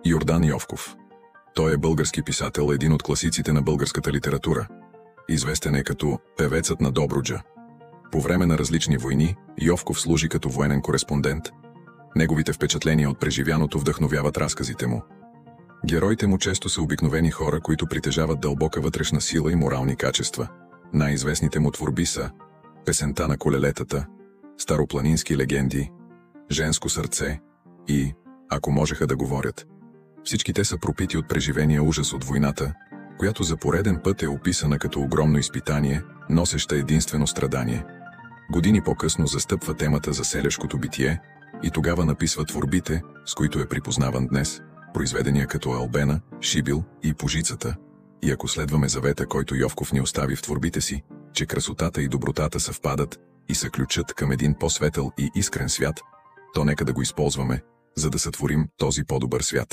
Йордан Йовков. Той е български писател, един от класиците на българската литература. Известен е като певецът на Добруджа. По време на различни войни Йовков служи като военен кореспондент. Неговите впечатления от преживяното вдъхновяват разказите му. Героите му често са обикновени хора, които притежават дълбока вътрешна сила и морални качества. Най-известните му творби са Песента на колелетата, Старопланински легенди, Женско сърце и Ако можеха да говорят. Всички те са пропити от преживения ужас от войната, която за пореден път е описана като огромно изпитание, носеща единствено страдание. Години по-късно застъпва темата за селешкото битие и тогава написва творбите, с които е припознаван днес, произведения като Албена, Шибил и Пожицата. И ако следваме завета, който Йовков ни остави в творбите си, че красотата и добротата съвпадат и са ключът към един по-светъл и искрен свят, то нека да го използваме, за да сътворим този по-добър свят.